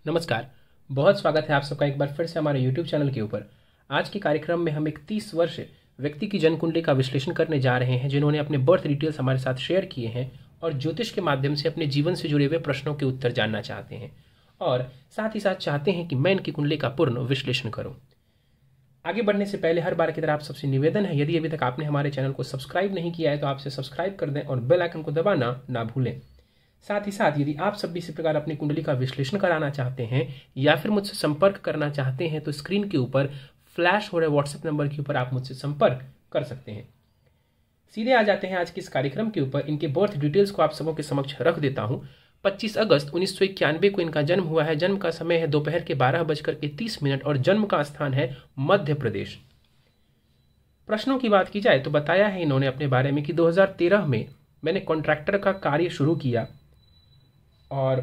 नमस्कार। बहुत स्वागत है आप सबका एक बार फिर से हमारे YouTube चैनल के ऊपर। आज के कार्यक्रम में हम एक 30 वर्ष व्यक्ति की जन्म कुंडली का विश्लेषण करने जा रहे हैं, जिन्होंने अपने बर्थ डिटेल्स हमारे साथ शेयर किए हैं और ज्योतिष के माध्यम से अपने जीवन से जुड़े हुए प्रश्नों के उत्तर जानना चाहते हैं और साथ ही साथ चाहते हैं कि मैं इनकी कुंडली का पूर्ण विश्लेषण करूँ। आगे बढ़ने से पहले हर बार की तरह आप सबसे निवेदन है, यदि अभी तक आपने हमारे चैनल को सब्सक्राइब नहीं किया है तो आपसे सब्सक्राइब कर दें और बेल आइकन को दबाना ना भूलें। साथ ही साथ यदि आप सब भी इसी प्रकार अपनी कुंडली का विश्लेषण कराना चाहते हैं या फिर मुझसे संपर्क करना चाहते हैं तो स्क्रीन के ऊपर फ्लैश हो रहे व्हाट्सएप नंबर के ऊपर आप मुझसे संपर्क कर सकते हैं। सीधे आ जाते हैं आज के इस कार्यक्रम के ऊपर। इनके बर्थ डिटेल्स को आप सबों के समक्ष रख देता हूं। 25 अगस्त 1991 को इनका जन्म हुआ है। जन्म का समय है दोपहर के 12:30 और जन्म का स्थान है मध्य प्रदेश। प्रश्नों की बात की जाए तो बताया है इन्होंने अपने बारे में कि 2013 में मैंने कॉन्ट्रैक्टर का कार्य शुरू किया और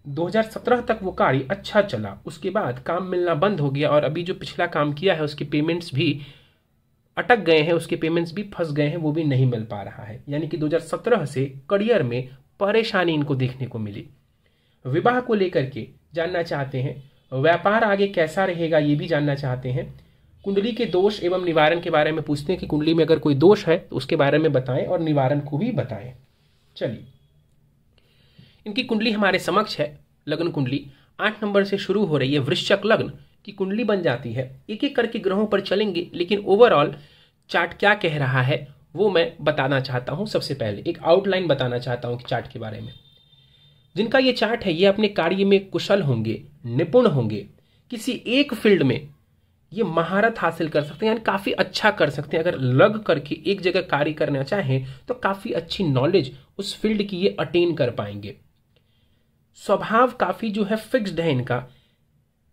2017 तक वो कार्य अच्छा चला। उसके बाद काम मिलना बंद हो गया और अभी जो पिछला काम किया है उसके पेमेंट्स भी अटक गए हैं, उसके पेमेंट्स भी फंस गए हैं, वो भी नहीं मिल पा रहा है। यानी कि 2017 से करियर में परेशानी इनको देखने को मिली। विवाह को लेकर के जानना चाहते हैं, व्यापार आगे कैसा रहेगा ये भी जानना चाहते हैं। कुंडली के दोष एवं निवारण के बारे में पूछते हैं कि कुंडली में अगर कोई दोष है तो उसके बारे में बताएं और निवारण को भी बताएं। चलिए, इनकी कुंडली हमारे समक्ष है। लग्न कुंडली 8 नंबर से शुरू हो रही है। वृश्चिक लग्न की कुंडली बन जाती है। एक एक करके ग्रहों पर चलेंगे, लेकिन ओवरऑल चार्ट क्या कह रहा है वो मैं बताना चाहता हूं। सबसे पहले एक आउटलाइन बताना चाहता हूं कि चार्ट के बारे में। जिनका ये चार्ट है ये अपने कार्य में कुशल होंगे, निपुण होंगे, किसी एक फील्ड में ये महारत हासिल कर सकते हैं, यानी काफी अच्छा कर सकते हैं। अगर लग करके एक जगह कार्य करना चाहें तो काफी अच्छी नॉलेज उस फील्ड की ये अटेन कर पाएंगे। स्वभाव काफी जो है फिक्स्ड है इनका,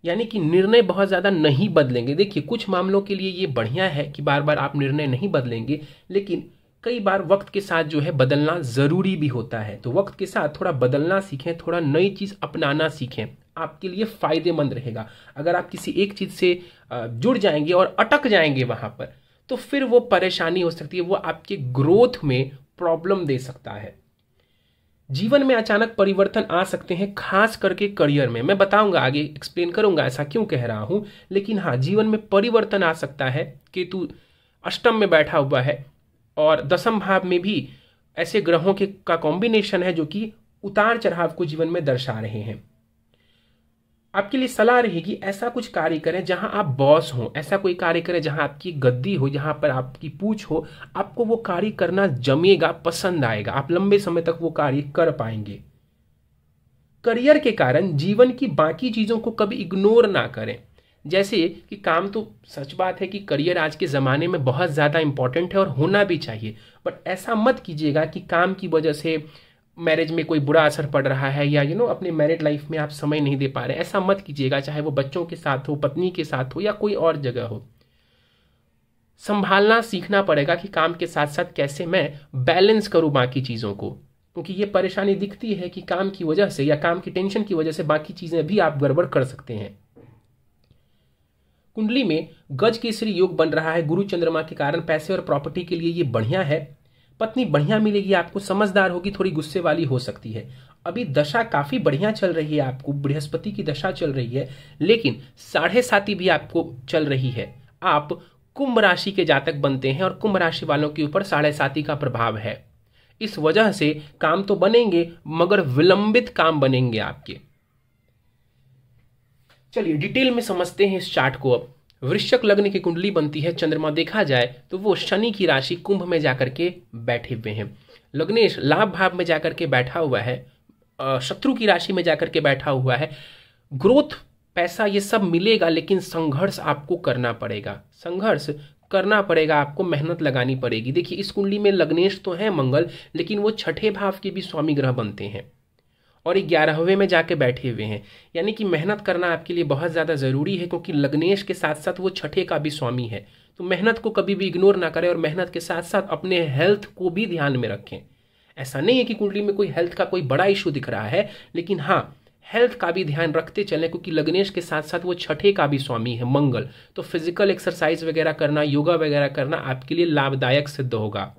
यानी कि निर्णय बहुत ज्यादा नहीं बदलेंगे। देखिए, कुछ मामलों के लिए ये बढ़िया है कि बार बार आप निर्णय नहीं बदलेंगे, लेकिन कई बार वक्त के साथ जो है बदलना जरूरी भी होता है। तो वक्त के साथ थोड़ा बदलना सीखें, थोड़ा नई चीज अपनाना सीखें, आपके लिए फायदेमंद रहेगा। अगर आप किसी एक चीज से जुड़ जाएंगे और अटक जाएंगे वहां पर तो फिर वो परेशानी हो सकती है, वो आपके ग्रोथ में प्रॉब्लम दे सकता है। जीवन में अचानक परिवर्तन आ सकते हैं, खास करके करियर में। मैं बताऊंगा, आगे एक्सप्लेन करूंगा ऐसा क्यों कह रहा हूं, लेकिन हाँ, जीवन में परिवर्तन आ सकता है। केतु अष्टम में बैठा हुआ है और दशम भाव में भी ऐसे ग्रहों के का कॉम्बिनेशन है जो कि उतार चढ़ाव को जीवन में दर्शा रहे हैं। आपके लिए सलाह रहेगी, ऐसा कुछ कार्य करें जहां आप बॉस हो, ऐसा कोई कार्य करें जहां आपकी गद्दी हो, जहां पर आपकी पूछ हो। आपको वो कार्य करना जमेगा, पसंद आएगा, आप लंबे समय तक वो कार्य कर पाएंगे। करियर के कारण जीवन की बाकी चीजों को कभी इग्नोर ना करें। जैसे कि काम, तो सच बात है कि करियर आज के जमाने में बहुत ज्यादा इंपॉर्टेंट है और होना भी चाहिए, बट ऐसा मत कीजिएगा कि काम की वजह से मैरिज में कोई बुरा असर पड़ रहा है या अपने मैरिड लाइफ में आप समय नहीं दे पा रहे। ऐसा मत कीजिएगा, चाहे वो बच्चों के साथ हो, पत्नी के साथ हो या कोई और जगह हो। संभालना सीखना पड़ेगा कि काम के साथ साथ कैसे मैं बैलेंस करूं बाकी चीजों को, क्योंकि ये परेशानी दिखती है कि काम की वजह से या काम की टेंशन की वजह से बाकी चीजें भी आप गड़बड़ कर सकते हैं। कुंडली में गज केसरी योग बन रहा है। गुरु चंद्रमा के कारण पैसे और प्रॉपर्टी के लिए ये बढ़िया है। पत्नी बढ़िया मिलेगी आपको, समझदार होगी, थोड़ी गुस्से वाली हो सकती है। अभी दशा काफी बढ़िया चल रही है, आपको बृहस्पति की दशा चल रही है, लेकिन 7.5 भी आपको चल रही है। आप कुंभ राशि के जातक बनते हैं और कुंभ राशि वालों के ऊपर 7.5 का प्रभाव है। इस वजह से काम तो बनेंगे मगर विलंबित काम बनेंगे आपके। चलिए डिटेल में समझते हैं इस चार्ट को। अब वृश्चिक लग्न की कुंडली बनती है। चंद्रमा देखा जाए तो वो शनि की राशि कुंभ में जाकर के बैठे हुए हैं। लग्नेश लाभ भाव में जाकर के बैठा हुआ है, शत्रु की राशि में जाकर के बैठा हुआ है। ग्रोथ, पैसा, ये सब मिलेगा, लेकिन संघर्ष आपको करना पड़ेगा। संघर्ष करना पड़ेगा, आपको मेहनत लगानी पड़ेगी। देखिए, इस कुंडली में लग्नेश तो है मंगल, लेकिन वो छठे भाव के भी स्वामी ग्रह बनते हैं और 11वें में जाके बैठे हुए हैं। यानी कि मेहनत करना आपके लिए बहुत ज़्यादा ज़रूरी है, क्योंकि लग्नेश के साथ साथ वो छठे का भी स्वामी है। तो मेहनत को कभी भी इग्नोर ना करें और मेहनत के साथ साथ अपने हेल्थ को भी ध्यान में रखें। ऐसा नहीं है कि कुंडली में कोई हेल्थ का कोई बड़ा इशू दिख रहा है, लेकिन हाँ, हेल्थ का भी ध्यान रखते चलें, क्योंकि लग्नेश के साथ साथ वो छठे का भी स्वामी है मंगल। तो फिजिकल एक्सरसाइज वगैरह करना, योगा वगैरह करना आपके लिए लाभदायक सिद्ध होगा।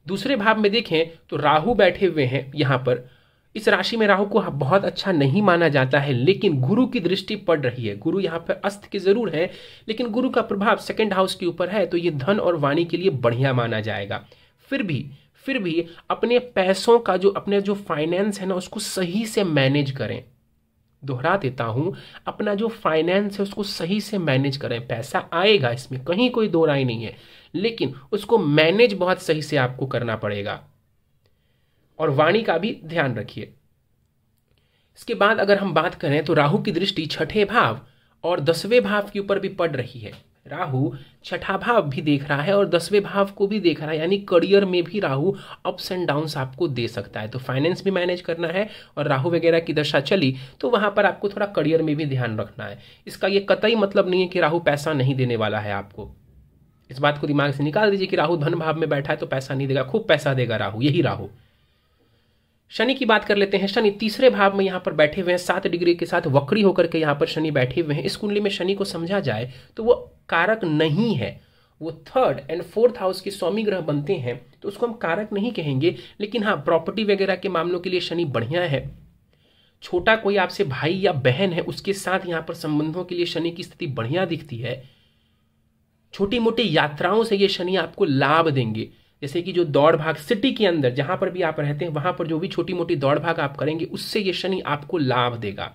दूसरे भाव में देखें तो राहु बैठे हुए हैं यहाँ पर। इस राशि में राहु को बहुत अच्छा नहीं माना जाता है, लेकिन गुरु की दृष्टि पड़ रही है। गुरु यहाँ पर अस्त के जरूर है, लेकिन गुरु का प्रभाव सेकंड हाउस के ऊपर है, तो ये धन और वाणी के लिए बढ़िया माना जाएगा। फिर भी अपने पैसों का अपने जो फाइनेंस है ना, उसको सही से मैनेज करें। दोहरा देता हूं, अपना जो फाइनेंस है उसको सही से मैनेज करें। पैसा आएगा, इसमें कहीं कोई दो राय नहीं है, लेकिन उसको मैनेज बहुत सही से आपको करना पड़ेगा। और वाणी का भी ध्यान रखिए। इसके बाद अगर हम बात करें तो राहु की दृष्टि छठे भाव और 10वें भाव के ऊपर भी पड़ रही है। राहु छठा भाव भी देख रहा है और 10वें भाव को भी देख रहा है, यानी करियर में भी राहु अप्स एंड डाउन्स आपको दे सकता है। तो फाइनेंस भी मैनेज करना है, और राहु वगैरह की दशा चली तो वहां पर आपको थोड़ा करियर में भी ध्यान रखना है। इसका ये कतई मतलब नहीं है कि राहु पैसा नहीं देने वाला है आपको। इस बात को दिमाग से निकाल दीजिए कि राहु धन भाव में बैठा है तो पैसा नहीं देगा, खूब पैसा देगा राहु, यही राहु। शनि की बात कर लेते हैं। शनि तीसरे भाव में यहां पर बैठे हुए हैं, 7 डिग्री के साथ वक्री होकर के यहां पर शनि बैठे हुए हैं। इस कुंडली में शनि को समझा जाए तो वो कारक नहीं है, वो 3rd एंड 4th हाउस के स्वामी ग्रह बनते हैं, तो उसको हम कारक नहीं कहेंगे। लेकिन हाँ, प्रॉपर्टी वगैरह के मामलों के लिए शनि बढ़िया है। छोटा कोई आपसे भाई या बहन है, उसके साथ यहां पर संबंधों के लिए शनि की स्थिति बढ़िया दिखती है। छोटी मोटी यात्राओं से ये शनि आपको लाभ देंगे, जैसे कि जो दौड़ भाग सिटी के अंदर जहां पर भी आप रहते हैं वहां पर जो भी छोटी मोटी दौड़ भाग आप करेंगे, उससे ये शनि आपको लाभ देगा।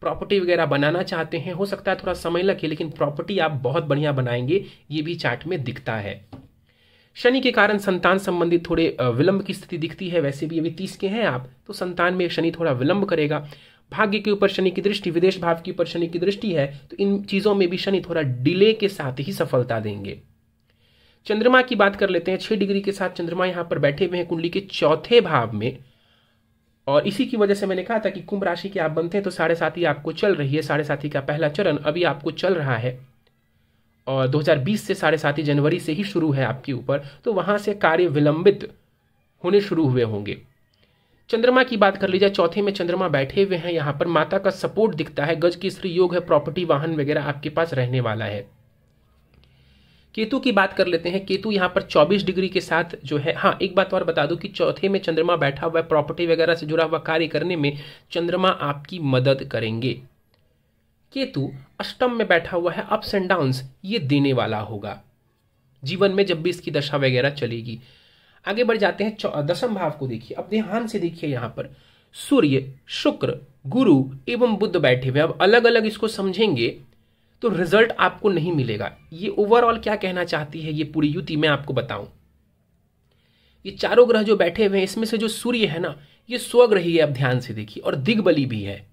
प्रॉपर्टी वगैरह बनाना चाहते हैं, हो सकता है थोड़ा समय लगे, लेकिन प्रॉपर्टी आप बहुत बढ़िया बनाएंगे, ये भी चार्ट में दिखता है। शनि के कारण संतान संबंधित थोड़े विलंब की स्थिति दिखती है। वैसे भी अभी 30 के हैं आप, तो संतान में शनि थोड़ा विलंब करेगा। भाग्य के ऊपर शनि की दृष्टि, विदेश भाव के ऊपर शनि की दृष्टि है, तो इन चीजों में भी शनि थोड़ा डिले के साथ ही सफलता देंगे। चंद्रमा की बात कर लेते हैं। 6 डिग्री के साथ चंद्रमा यहां पर बैठे हुए हैं कुंडली के चौथे भाव में, और इसी की वजह से मैंने कहा था कि कुंभ राशि के आप बनते हैं तो 7.5 आपको चल रही है। 7.5 का पहला चरण अभी आपको चल रहा है, और 2020 से 7.5 जनवरी से ही शुरू है आपके ऊपर, तो वहां से कार्य विलंबित होने शुरू हुए होंगे। चंद्रमा की बात कर लीजिए, चौथे में चंद्रमा बैठे हुए हैं, यहां पर माता का सपोर्ट दिखता है, गज की स्त्री योग है, प्रॉपर्टी वाहन वगैरह आपके पास रहने वाला है। केतु की बात कर लेते हैं। केतु यहां पर 24 डिग्री के साथ जो है, हाँ एक बात और बता दूं कि चौथे में चंद्रमा बैठा हुआ है, प्रॉपर्टी वगैरह से जुड़ा हुआ कार्य करने में चंद्रमा आपकी मदद करेंगे। केतु अष्टम में बैठा हुआ है, अप्स एंड डाउन्स ये देने वाला होगा जीवन में जब भी इसकी दशा वगैरह चलेगी। आगे बढ़ जाते हैं, 10वें भाव को देखिए। अब ध्यान से देखिए, यहां पर सूर्य, शुक्र, गुरु एवं बुध बैठे हुए। अब अलग अलग इसको समझेंगे तो रिजल्ट आपको नहीं मिलेगा। ये ओवरऑल क्या कहना चाहती है ये पूरी युति, मैं आपको बताऊं। ये चारों ग्रह जो बैठे हुए हैं, इसमें से जो सूर्य है ना, ये स्वग्रही है, अब ध्यान से देखिए, और दिग्बली भी है,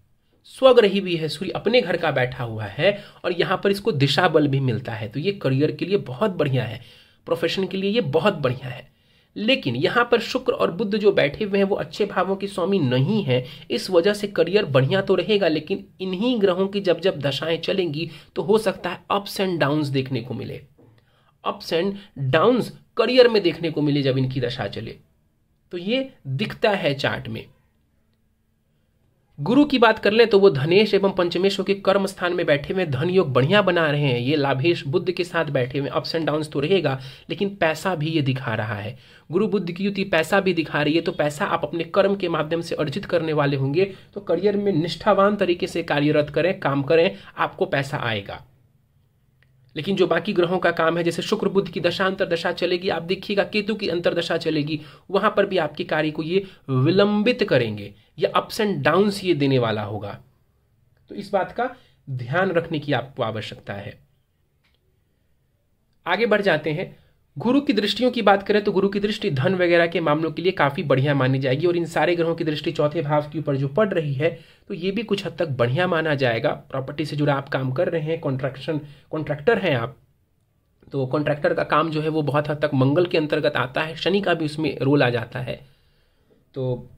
स्वग्रही भी है। सूर्य अपने घर का बैठा हुआ है, और यहां पर इसको दिशा बल भी मिलता है, तो ये करियर के लिए बहुत बढ़िया है, प्रोफेशन के लिए ये बहुत बढ़िया है। लेकिन यहां पर शुक्र और बुध जो बैठे हुए हैं वो अच्छे भावों के स्वामी नहीं है, इस वजह से करियर बढ़िया तो रहेगा, लेकिन इन्हीं ग्रहों की जब जब दशाएं चलेंगी तो हो सकता है अप्स एंड डाउन्स देखने को मिले। अप्स एंड डाउन्स करियर में देखने को मिले जब इनकी दशा चले, तो ये दिखता है चार्ट में। गुरु की बात कर ले तो वो धनेश एवं पंचमेश के कर्म स्थान में बैठे हुए, धन योग बढ़िया बना रहे हैं। ये लाभेश बुद्ध के साथ बैठे हुए, अप्स एंड डाउन्स तो रहेगा, लेकिन पैसा भी ये दिखा रहा है। गुरु बुद्ध की युति पैसा भी दिखा रही है, तो पैसा आप अपने कर्म के माध्यम से अर्जित करने वाले होंगे। तो करियर में निष्ठावान तरीके से कार्यरत करें, काम करें, आपको पैसा आएगा। लेकिन जो बाकी ग्रहों का काम है, जैसे शुक्र बुध की दशा अंतरदशा चलेगी, आप देखिएगा केतु की अंतरदशा चलेगी, वहां पर भी आपके कार्य को ये विलंबित करेंगे, या अप्स एंड डाउन्स ये देने वाला होगा। तो इस बात का ध्यान रखने की आपको आवश्यकता है। आगे बढ़ जाते हैं। गुरु की दृष्टियों की बात करें तो गुरु की दृष्टि धन वगैरह के मामलों के लिए काफी बढ़िया मानी जाएगी, और इन सारे ग्रहों की दृष्टि चौथे भाव के ऊपर जो पड़ रही है तो ये भी कुछ हद तक बढ़िया माना जाएगा। प्रॉपर्टी से जुड़ा आप काम कर रहे हैं, कॉन्ट्रैक्टर हैं आप, तो कॉन्ट्रैक्टर का काम जो है वो बहुत हद तक मंगल के अंतर्गत आता है, शनि का भी उसमें रोल आ जाता है, तो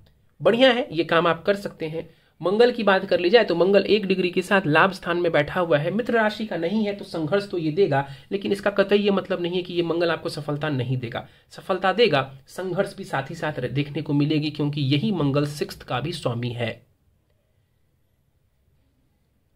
बढ़िया है, ये काम आप कर सकते हैं। मंगल की बात कर ली जाए तो मंगल 1 डिग्री के साथ लाभ स्थान में बैठा हुआ है, मित्र राशि का नहीं है, तो संघर्ष तो ये देगा, लेकिन इसका कतई ये मतलब नहीं है कि ये मंगल आपको सफलता नहीं देगा, सफलता देगा, संघर्ष भी साथ ही साथ देखने को मिलेगी, क्योंकि यही मंगल 6th का भी स्वामी है।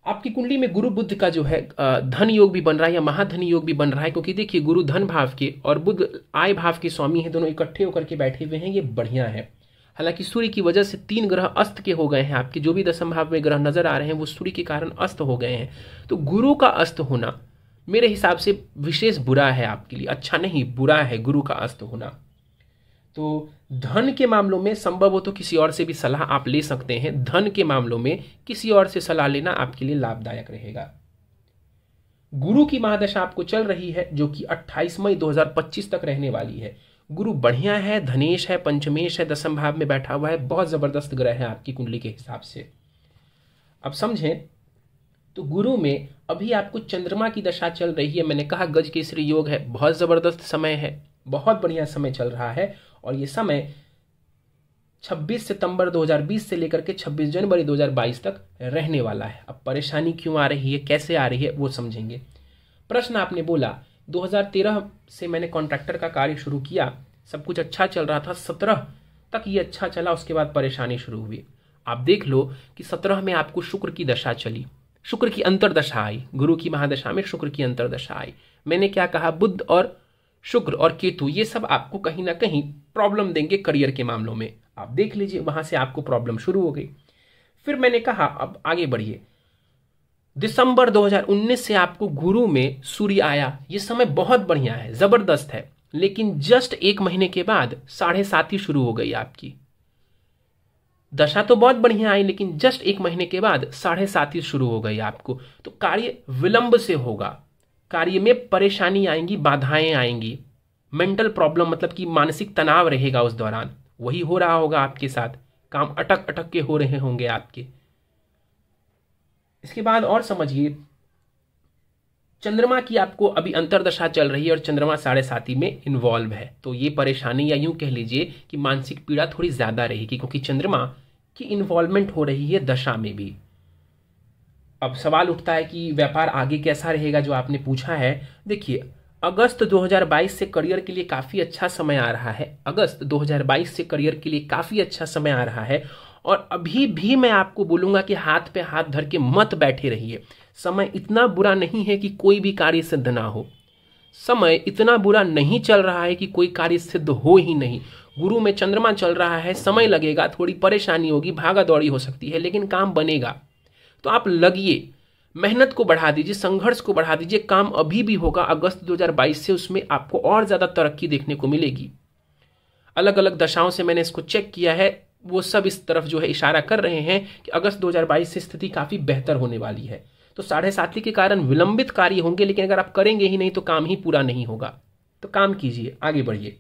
आपकी कुंडली में गुरु बुध का जो है धन योग भी बन रहा है, या महाधन योग भी बन रहा है, क्योंकि देखिए गुरु धन भाव के और बुध आय भाव के स्वामी है, दोनों इकट्ठे होकर के बैठे हुए हैं, ये बढ़िया है। हालांकि सूर्य की वजह से 3 ग्रह अस्त के हो गए हैं, आपके जो भी दशम भाव में ग्रह नजर आ रहे हैं वो सूर्य के कारण अस्त हो गए हैं। तो गुरु का अस्त होना मेरे हिसाब से विशेष बुरा है आपके लिए, अच्छा नहीं बुरा है गुरु का अस्त होना। तो धन के मामलों में संभव हो तो किसी और से भी सलाह आप ले सकते हैं। धन के मामलों में किसी और से सलाह लेना आपके लिए लाभदायक रहेगा। गुरु की महादशा आपको चल रही है जो कि 28 मई 2025 तक रहने वाली है। गुरु बढ़िया है, धनेश है, पंचमेश है, दशम भाव में बैठा हुआ है, बहुत जबरदस्त ग्रह है आपकी कुंडली के हिसाब से। अब समझें तो गुरु में अभी आपको चंद्रमा की दशा चल रही है। मैंने कहा गज केसरी योग है, बहुत जबरदस्त समय है, बहुत बढ़िया समय चल रहा है। और ये समय 26 सितंबर 2020 से लेकर के 26 जनवरी 2022 तक रहने वाला है। अब परेशानी क्यों आ रही है, कैसे आ रही है, वो समझेंगे। प्रश्न आपने बोला 2013 से मैंने कॉन्ट्रैक्टर का कार्य शुरू किया, सब कुछ अच्छा चल रहा था, 17 तक ये अच्छा चला, उसके बाद परेशानी शुरू हुई। आप देख लो कि 17 में आपको शुक्र की दशा चली, शुक्र की अंतरदशा आई, गुरु की महादशा में शुक्र की अंतरदशा आई। मैंने क्या कहा, बुध और शुक्र और केतु ये सब आपको कहीं ना कहीं प्रॉब्लम देंगे करियर के मामलों में। आप देख लीजिए वहां से आपको प्रॉब्लम शुरू हो गई। फिर मैंने कहा अब आगे बढ़िए, दिसंबर 2019 से आपको गुरु में सूर्य आया, ये समय बहुत बढ़िया है, जबरदस्त है। लेकिन जस्ट 1 महीने के बाद 7.5 शुरू हो गई आपकी दशा। तो बहुत बढ़िया आई लेकिन जस्ट 1 महीने के बाद 7.5 शुरू हो गई आपको। तो कार्य विलंब से होगा, कार्य में परेशानी आएंगी, बाधाएं आएंगी, मेंटल प्रॉब्लम मतलब कि मानसिक तनाव रहेगा उस दौरान। वही हो रहा होगा आपके साथ, काम अटक अटक के हो रहे होंगे आपके। इसके बाद और समझिए, चंद्रमा की आपको अभी अंतरदशा चल रही है और चंद्रमा 7.5 में इन्वॉल्व है। तो ये परेशानी या यूं कह लीजिए कि मानसिक पीड़ा थोड़ी ज्यादा रहेगी क्योंकि चंद्रमा की इन्वॉल्वमेंट हो रही है दशा में भी। अब सवाल उठता है कि व्यापार आगे कैसा रहेगा, जो आपने पूछा है। देखिए अगस्त 2022 से करियर के लिए काफी अच्छा समय आ रहा है, अगस्त 2022 से करियर के लिए काफी अच्छा समय आ रहा है। और अभी भी मैं आपको बोलूंगा कि हाथ पे हाथ धर के मत बैठे रहिए। समय इतना बुरा नहीं है कि कोई भी कार्य सिद्ध ना हो, समय इतना बुरा नहीं चल रहा है कि कोई कार्य सिद्ध हो ही नहीं। गुरु में चंद्रमा चल रहा है, समय लगेगा, थोड़ी परेशानी होगी, भागा दौड़ी हो सकती है, लेकिन काम बनेगा। तो आप लगिए, मेहनत को बढ़ा दीजिए, संघर्ष को बढ़ा दीजिए, काम अभी भी होगा। अगस्त 2022 से उसमें आपको और ज्यादा तरक्की देखने को मिलेगी। अलग अलग दशाओं से मैंने इसको चेक किया है, वो सब इस तरफ जो है इशारा कर रहे हैं कि अगस्त 2022 से स्थिति काफी बेहतर होने वाली है। तो 7.5 के कारण विलंबित कार्य होंगे, लेकिन अगर आप करेंगे ही नहीं तो काम ही पूरा नहीं होगा। तो काम कीजिए, आगे बढ़िए,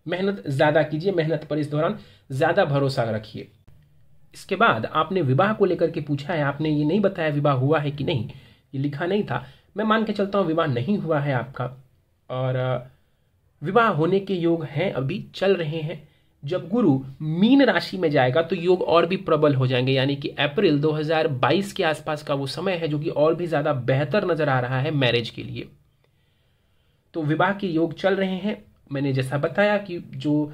मेहनत ज्यादा कीजिए, मेहनत पर इस दौरान ज्यादा भरोसा रखिए। इसके बाद आपने विवाह को लेकर के पूछा है, आपने ये नहीं बताया विवाह हुआ है कि नहीं, ये लिखा नहीं था। मैं मान के चलता हूँ विवाह नहीं हुआ है आपका, और विवाह होने के योग हैं, अभी चल रहे हैं। जब गुरु मीन राशि में जाएगा तो योग और भी प्रबल हो जाएंगे, यानी कि अप्रैल 2022 के आसपास का वो समय है जो कि और भी ज्यादा बेहतर नजर आ रहा है मैरिज के लिए। तो विवाह के योग चल रहे हैं। मैंने जैसा बताया कि जो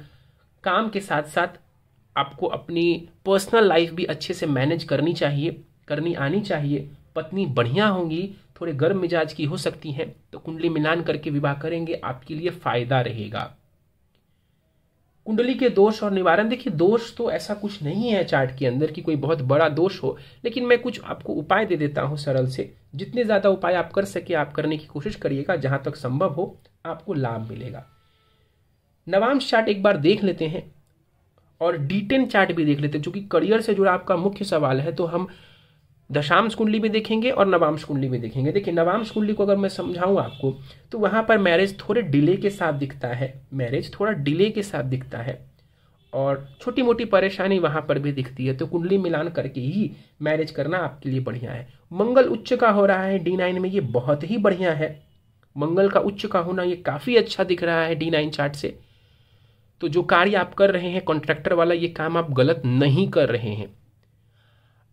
काम के साथ साथ आपको अपनी पर्सनल लाइफ भी अच्छे से मैनेज करनी चाहिए, करनी आनी चाहिए। पत्नी बढ़िया होंगी, थोड़े गर्म मिजाज की हो सकती हैं, तो कुंडली मिलान करके विवाह करेंगे, आपके लिए फायदा रहेगा। कुंडली के दोष और निवारण, देखिए दोष तो ऐसा कुछ नहीं है चार्ट के अंदर कि कोई बहुत बड़ा दोष हो, लेकिन मैं कुछ आपको उपाय दे देता हूं सरल से। जितने ज्यादा उपाय आप कर सके आप करने की कोशिश करिएगा, जहां तक संभव हो आपको लाभ मिलेगा। नवांश चार्ट एक बार देख लेते हैं और D10 चार्ट भी देख लेते हैं, जो कि करियर से जुड़ा आपका मुख्य सवाल है। तो हम दशांश कुंडली भी देखेंगे और नवांश कुंडली भी देखेंगे। देखिए नवांश कुंडली को अगर मैं समझाऊं आपको, तो वहां पर मैरिज थोड़े डिले के साथ दिखता है, मैरिज थोड़ा डिले के साथ दिखता है, और छोटी मोटी परेशानी वहां पर भी दिखती है। तो कुंडली मिलान करके ही मैरिज करना आपके लिए बढ़िया है। मंगल उच्च का हो रहा है D9 में, ये बहुत ही बढ़िया है। मंगल का उच्च का होना ये काफी अच्छा दिख रहा है D9 चार्ट से। तो जो कार्य आप कर रहे हैं कॉन्ट्रैक्टर वाला, ये काम आप गलत नहीं कर रहे हैं।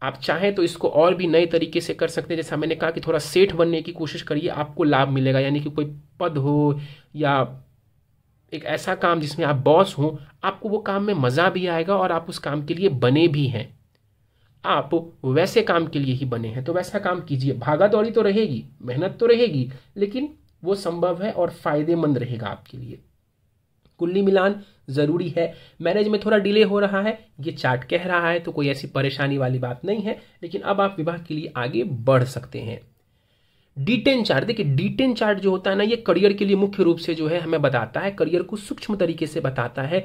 आप चाहें तो इसको और भी नए तरीके से कर सकते हैं। जैसा मैंने कहा कि थोड़ा सेठ बनने की कोशिश करिए, आपको लाभ मिलेगा। यानी कि कोई पद हो या एक ऐसा काम जिसमें आप बॉस हो, आपको वो काम में मजा भी आएगा और आप उस काम के लिए बने भी हैं। आप वैसे काम के लिए ही बने हैं, तो वैसा काम कीजिए। भागा दौड़ी तो रहेगी, मेहनत तो रहेगी, लेकिन वो संभव है और फायदेमंद रहेगा आपके लिए। कुंडली मिलान जरूरी है। मैरिज में थोड़ा डिले हो रहा है, ये चार्ट कह रहा है, तो कोई ऐसी परेशानी वाली बात नहीं है, लेकिन अब आप विवाह के लिए आगे बढ़ सकते हैं। D10 चार्ट, देखिए D10 चार्ट जो होता है ना, ये करियर के लिए मुख्य रूप से जो है हमें बताता है, करियर को सूक्ष्म तरीके से बताता है।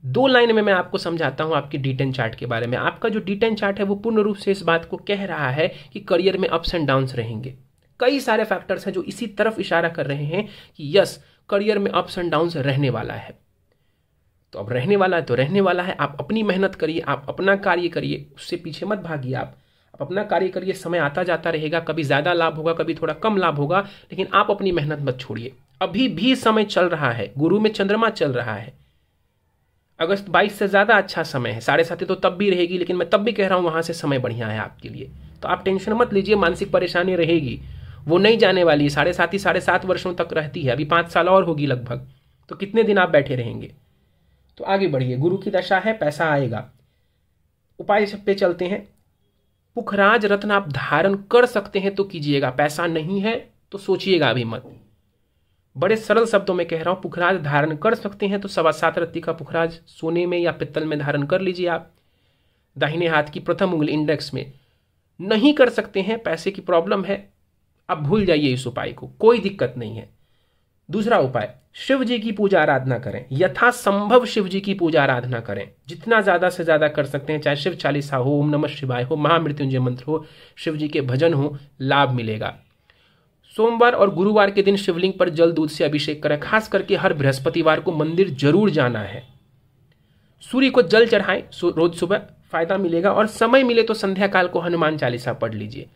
2 लाइन में मैं आपको समझाता हूं आपके D10 चार्ट के बारे में। आपका जो D10 चार्ट है वो पूर्ण रूप से इस बात को कह रहा है कि करियर में अप्स एंड डाउन्स रहेंगे। कई सारे फैक्टर्स हैं जो इसी तरफ इशारा कर रहे हैं कि यस, करियर में अप्स एंड डाउन्स रहने वाला है। तो अब रहने वाला है तो रहने वाला है, आप अपनी मेहनत करिए, आप अपना कार्य करिए, उससे पीछे मत भागिए। आप अपना कार्य करिए, समय आता जाता रहेगा, कभी ज्यादा लाभ होगा, कभी थोड़ा कम लाभ होगा, लेकिन आप अपनी मेहनत मत छोड़िए। अभी भी समय चल रहा है, गुरु में चंद्रमा चल रहा है, अगस्त 22 से ज्यादा अच्छा समय है। 7.5 तो तब भी रहेगी, लेकिन मैं तब भी कह रहा हूं वहां से समय बढ़िया है आपके लिए। तो आप टेंशन मत लीजिए, मानसिक परेशानी रहेगी, वो नहीं जाने वाली है। 7.5 ही 7.5 वर्षों तक रहती है, अभी 5 साल और होगी लगभग, तो कितने दिन आप बैठे रहेंगे। तो आगे बढ़िए, गुरु की दशा है, पैसा आएगा। उपाय पे चलते हैं। पुखराज रत्न आप धारण कर सकते हैं तो कीजिएगा, पैसा नहीं है तो सोचिएगा अभी मत। बड़े सरल शब्दों में कह रहा हूं, पुखराज धारण कर सकते हैं तो 7.25 रत्ती का पुखराज सोने में या पित्तल में धारण कर लीजिए आप, दाहिने हाथ की प्रथम उंगली इंडेक्स में। नहीं कर सकते हैं, पैसे की प्रॉब्लम है, अब भूल जाइए इस उपाय को, कोई दिक्कत नहीं है। दूसरा उपाय, शिव जी की पूजा आराधना करें, यथासंभव शिव जी की पूजा आराधना करें, जितना ज्यादा से ज्यादा कर सकते हैं, चाहे शिव चालीसा हो, ओम नमः शिवाय हो, महामृत्युंजय मंत्र हो, शिव जी के भजन हो, लाभ मिलेगा। सोमवार और गुरुवार के दिन शिवलिंग पर जल दूध से अभिषेक करें, खास करके हर बृहस्पतिवार को मंदिर जरूर जाना है। सूर्य को जल चढ़ाएं रोज सुबह, फायदा मिलेगा। और समय मिले तो संध्या काल को हनुमान चालीसा पढ़ लीजिए।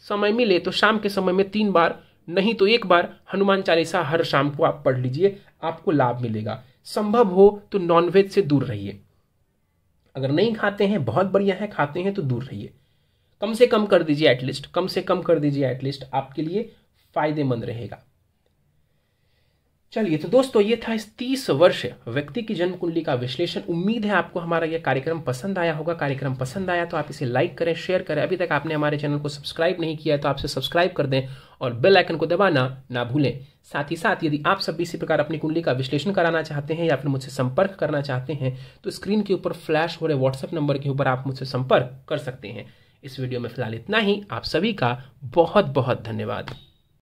समय मिले तो शाम के समय में 3 बार, नहीं तो 1 बार हनुमान चालीसा हर शाम को आप पढ़ लीजिए, आपको लाभ मिलेगा। संभव हो तो नॉनवेज से दूर रहिए। अगर नहीं खाते हैं बहुत बढ़िया है, खाते हैं तो दूर रहिए, कम से कम कर दीजिए एटलीस्ट, कम से कम कर दीजिए एटलीस्ट, आपके लिए फायदेमंद रहेगा। चलिए, तो दोस्तों ये था इस 30 वर्ष व्यक्ति की जन्म कुंडली का विश्लेषण। उम्मीद है आपको हमारा यह कार्यक्रम पसंद आया होगा। कार्यक्रम पसंद आया तो आप इसे लाइक करें, शेयर करें। अभी तक आपने हमारे चैनल को सब्सक्राइब नहीं किया है तो आपसे सब्सक्राइब कर दें और बेल आइकन को दबाना ना भूलें। साथ ही साथ यदि आप सब भी इसी प्रकार अपनी कुंडली का विश्लेषण कराना चाहते हैं या फिर मुझसे संपर्क करना चाहते हैं तो स्क्रीन के ऊपर फ्लैश हो रहे व्हाट्सएप नंबर के ऊपर आप मुझसे संपर्क कर सकते हैं। इस वीडियो में फिलहाल इतना ही। आप सभी का बहुत बहुत धन्यवाद।